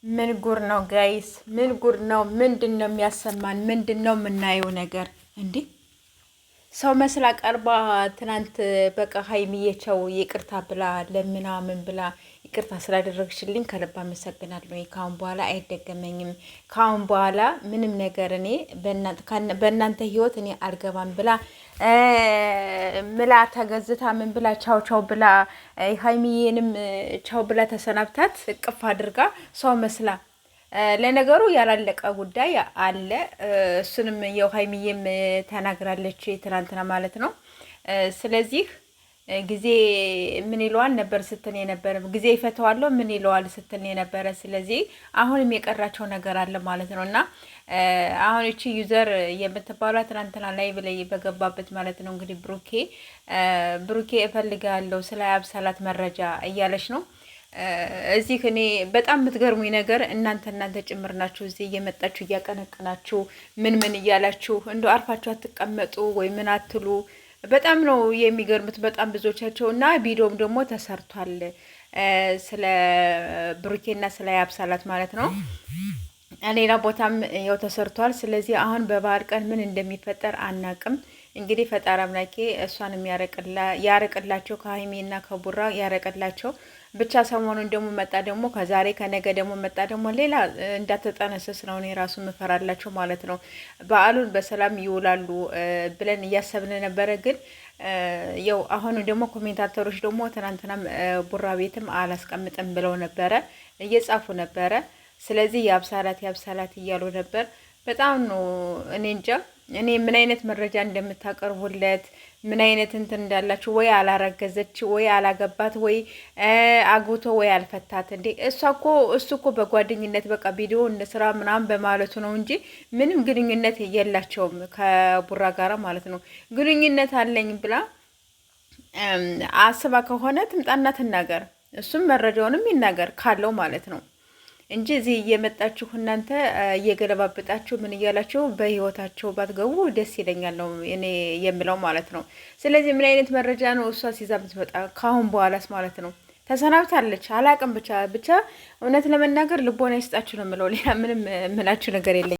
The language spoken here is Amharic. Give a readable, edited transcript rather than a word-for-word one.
ምን ጉር ነው ጋይስ? ምን ጉር ነው? ምንድነው የሚያሰማን? ምንድነው የምናየው ነገር እንዴ? ሰው መስላ ቀርባ ትናንት በቃ ሀይሚዬቸው ይቅርታ ብላ ለምናምን ብላ ይቅርታ ስላደረግሽልኝ ከልብ አመሰግናለሁ። ካሁን በኋላ አይደገመኝም። ካሁን በኋላ ምንም ነገር እኔ በእናንተ ህይወት እኔ አልገባም ብላ ምላ ተገዝታ ምን ብላ ቻው ቻው ብላ ሀይሚዬንም ቻው ብላ ተሰናብታት እቅፍ አድርጋ ሰው መስላ ለነገሩ ያላለቀ ጉዳይ አለ። እሱንም ያው ሀይሚዬም ተናግራለች ትናንትና ማለት ነው። ስለዚህ ጊዜ ምን ይለዋል ነበር ስትል የነበረ ጊዜ ይፈተዋለሁ ምን ይለዋል ስትል የነበረ። ስለዚህ አሁንም የቀራቸው ነገር አለ ማለት ነው። እና አሁን እቺ ዩዘር የምትባሏ ትናንትና ላይ ብለይ በገባበት ማለት ነው እንግዲህ ብሩኬ እፈልጋለሁ ስለ አብሳላት መረጃ እያለች ነው። እዚህ እኔ በጣም የምትገርሙኝ ነገር እናንተ ጭምር ናችሁ እዚህ እየመጣችሁ እያቀነቅናችሁ ምን እያላችሁ እንደው አርፋችሁ አትቀመጡ ወይ ምን አትሉ። በጣም ነው የሚገርሙት በጣም ብዙዎቻቸው። እና ቪዲዮም ደግሞ ተሰርቷል ስለ ብሩኬና ስለ ያብሳላት ማለት ነው። ሌላ ቦታም ያው ተሰርቷል። ስለዚህ አሁን በበዓል ቀን ምን እንደሚፈጠር አናቅም። እንግዲህ ፈጣሪ አምላኬ እሷንም ያረቅላቸው ከሀይሜና ከቡራ ያረቅላቸው። ብቻ ሰሞኑን ደግሞ መጣ ደግሞ ከዛሬ ከነገ ደግሞ መጣ ደግሞ ሌላ እንዳትጠነሰስ ነው እኔ ራሱ ምፈራላቸው ማለት ነው። በዓሉን በሰላም ይውላሉ ብለን እያሰብን ነበረ። ግን ያው አሁን ደግሞ ኮሜንታተሮች ደግሞ ትናንትናም ቡራ ቤትም አላስቀምጥም ብለው ነበረ እየጻፉ ነበረ። ስለዚህ ያብሳላት እያሉ ነበር። በጣም ነው እኔ እንጃ እኔ ምን አይነት መረጃ እንደምታቀርቡለት ምን አይነት እንትን እንዳላችሁ። ወይ አላረገዘች ወይ አላገባት ወይ አግብቶ ወይ አልፈታት እንዴ? እሱ እኮ በጓደኝነት በቃ ቪዲዮ እንስራ ምናምን በማለቱ ነው እንጂ ምንም ግንኙነት የላቸውም ከቡራ ጋራ ማለት ነው። ግንኙነት አለኝ ብላ አስባ ከሆነ ትምጣና ትናገር። እሱም መረጃውንም ይናገር ካለው ማለት ነው እንጂ እዚህ እየመጣችሁ እናንተ እየገለባበጣችሁ ምን እያላችሁ በህይወታቸው ባትገቡ ደስ ይለኛል ነው እኔ የምለው ማለት ነው። ስለዚህ ምን አይነት መረጃ ነው እሷ ሲዛ ብትመጣ ካሁን በኋላስ ማለት ነው? ተሰናብታለች አላቅም። ብቻ እውነት ለመናገር ልቦና ይስጣችሁ ነው የምለው። ሌላ ምንም ምላችሁ ነገር የለኝም።